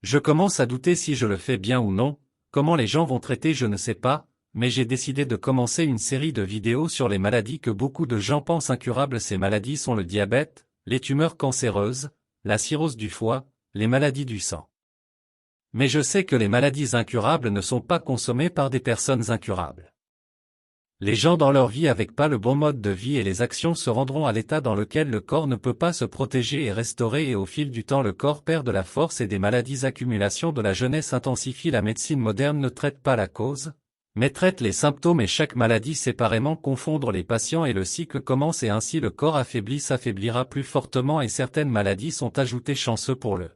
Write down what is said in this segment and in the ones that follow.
Je commence à douter si je le fais bien ou non, comment les gens vont traiter je ne sais pas, mais j'ai décidé de commencer une série de vidéos sur les maladies que beaucoup de gens pensent incurables. Ces maladies sont le diabète, les tumeurs cancéreuses, la cirrhose du foie, les maladies du sang. Mais je sais que les maladies incurables ne sont pas consommées par des personnes incurables. Les gens dans leur vie avec pas le bon mode de vie et les actions se rendront à l'état dans lequel le corps ne peut pas se protéger et restaurer et au fil du temps le corps perd de la force et des maladies. Accumulation de la jeunesse intensifie. La médecine moderne ne traite pas la cause, mais traite les symptômes et chaque maladie séparément. Confondre les patients et le cycle commence et ainsi le corps affaibli s'affaiblira plus fortement et certaines maladies sont ajoutées. Chanceux pour le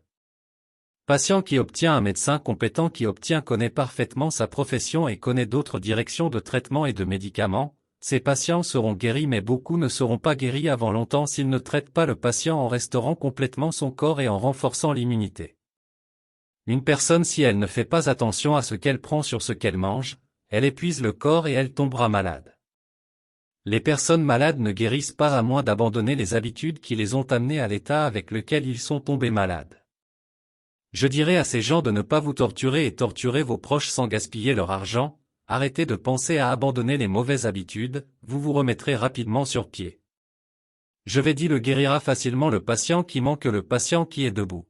patient qui obtient un médecin compétent qui connaît parfaitement sa profession et connaît d'autres directions de traitement et de médicaments, ces patients seront guéris mais beaucoup ne seront pas guéris avant longtemps s'ils ne traitent pas le patient en restaurant complètement son corps et en renforçant l'immunité. Une personne si elle ne fait pas attention à ce qu'elle prend sur ce qu'elle mange, elle épuise le corps et elle tombera malade. Les personnes malades ne guérissent pas à moins d'abandonner les habitudes qui les ont amenés à l'état avec lequel ils sont tombés malades. Je dirais à ces gens de ne pas vous torturer et torturer vos proches sans gaspiller leur argent, arrêtez de penser à abandonner les mauvaises habitudes, vous vous remettrez rapidement sur pied. Je vais dire le guérira facilement le patient qui ment que le patient qui est debout.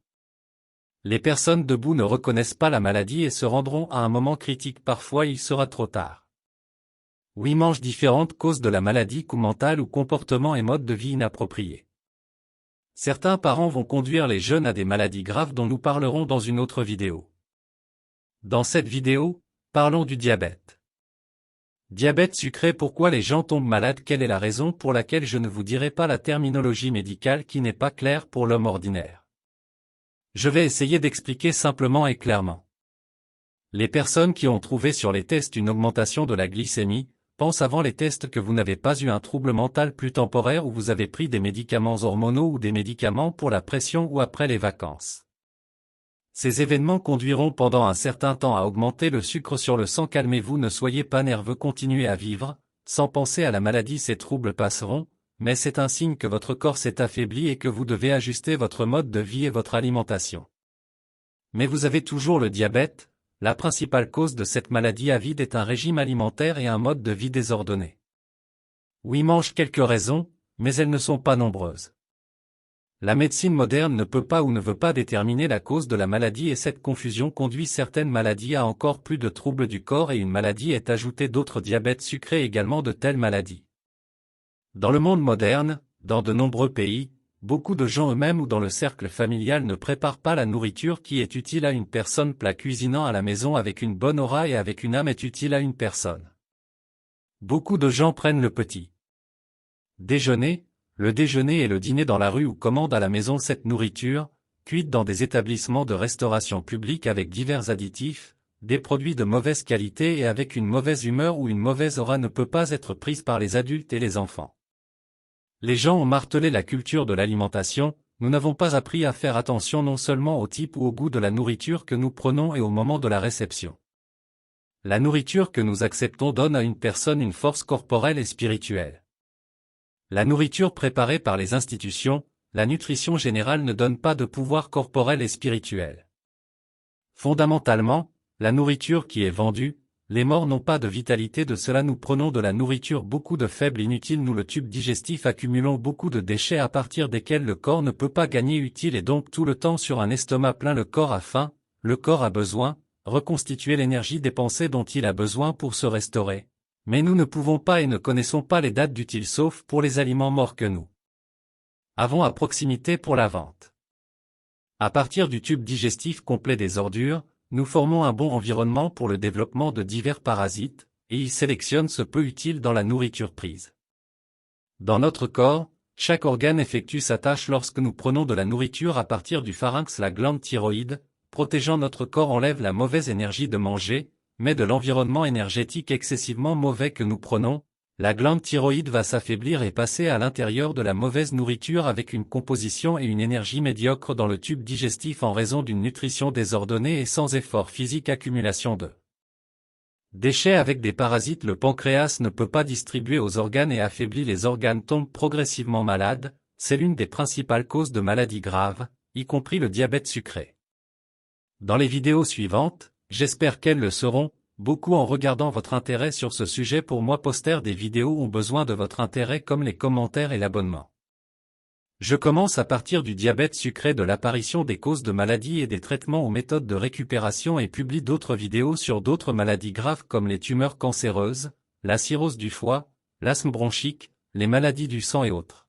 Les personnes debout ne reconnaissent pas la maladie et se rendront à un moment critique, parfois il sera trop tard. Oui, mange différentes causes de la maladie ou mentale ou comportement et mode de vie inappropriés. Certains parents vont conduire les jeunes à des maladies graves dont nous parlerons dans une autre vidéo. Dans cette vidéo, parlons du diabète. Diabète sucré. Pourquoi les gens tombent malades? Quelle est la raison pour laquelle je ne vous dirai pas la terminologie médicale qui n'est pas claire pour l'homme ordinaire? Je vais essayer d'expliquer simplement et clairement. Les personnes qui ont trouvé sur les tests une augmentation de la glycémie, pensent avant les tests que vous n'avez pas eu un trouble mental plus temporaire ou vous avez pris des médicaments hormonaux ou des médicaments pour la pression ou après les vacances. Ces événements conduiront pendant un certain temps à augmenter le sucre sur le sang. Calmez-vous, ne soyez pas nerveux, continuez à vivre, sans penser à la maladie. Ces troubles passeront, mais c'est un signe que votre corps s'est affaibli et que vous devez ajuster votre mode de vie et votre alimentation. Mais vous avez toujours le diabète. La principale cause de cette maladie avide est un régime alimentaire et un mode de vie désordonné. Oui, mange quelques raisons, mais elles ne sont pas nombreuses. La médecine moderne ne peut pas ou ne veut pas déterminer la cause de la maladie et cette confusion conduit certaines maladies à encore plus de troubles du corps et une maladie est ajoutée d'autres. Diabète sucré également de telles maladies. Dans le monde moderne, dans de nombreux pays, beaucoup de gens eux-mêmes ou dans le cercle familial ne préparent pas la nourriture qui est utile à une personne. Plat cuisinant à la maison avec une bonne aura et avec une âme est utile à une personne. Beaucoup de gens prennent le petit déjeuner, le déjeuner et le dîner dans la rue ou commandent à la maison cette nourriture, cuite dans des établissements de restauration publique avec divers additifs, des produits de mauvaise qualité et avec une mauvaise humeur ou une mauvaise aura ne peut pas être prise par les adultes et les enfants. Les gens ont martelé la culture de l'alimentation, nous n'avons pas appris à faire attention non seulement au type ou au goût de la nourriture que nous prenons et au moment de la réception. La nourriture que nous acceptons donne à une personne une force corporelle et spirituelle. La nourriture préparée par les institutions, la nutrition générale ne donne pas de pouvoir corporel et spirituel. Fondamentalement, la nourriture qui est vendue, les morts n'ont pas de vitalité de cela. Nous prenons de la nourriture beaucoup de faible inutile. Nous le tube digestif accumulons beaucoup de déchets à partir desquels le corps ne peut pas gagner utile et donc tout le temps sur un estomac plein. Le corps a faim, le corps a besoin, reconstituer l'énergie dépensée dont il a besoin pour se restaurer. Mais nous ne pouvons pas et ne connaissons pas les dates d'utile sauf pour les aliments morts que nous avons à proximité pour la vente. À partir du tube digestif complet des ordures, nous formons un bon environnement pour le développement de divers parasites, et ils sélectionnent ce peu utile dans la nourriture prise. Dans notre corps, chaque organe effectue sa tâche lorsque nous prenons de la nourriture à partir du pharynx. La glande thyroïde, protégeant notre corps enlève la mauvaise énergie de manger, mais de l'environnement énergétique excessivement mauvais que nous prenons, la glande thyroïde va s'affaiblir et passer à l'intérieur de la mauvaise nourriture avec une composition et une énergie médiocre dans le tube digestif en raison d'une nutrition désordonnée et sans effort physique. Accumulation de déchets avec des parasites. Le pancréas ne peut pas distribuer aux organes et affaiblit les organes, tombent progressivement malades, c'est l'une des principales causes de maladies graves, y compris le diabète sucré. Dans les vidéos suivantes, j'espère qu'elles le seront, beaucoup en regardant votre intérêt sur ce sujet. Pour moi, poster des vidéos ont besoin de votre intérêt comme les commentaires et l'abonnement. Je commence à partir du diabète sucré, de l'apparition des causes de maladies et des traitements aux méthodes de récupération, et publie d'autres vidéos sur d'autres maladies graves comme les tumeurs cancéreuses, la cirrhose du foie, l'asthme bronchique, les maladies du sang et autres.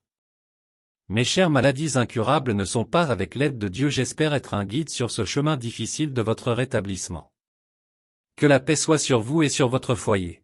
Mes chères, maladies incurables ne sont pas avec l'aide de Dieu. J'espère être un guide sur ce chemin difficile de votre rétablissement. Que la paix soit sur vous et sur votre foyer.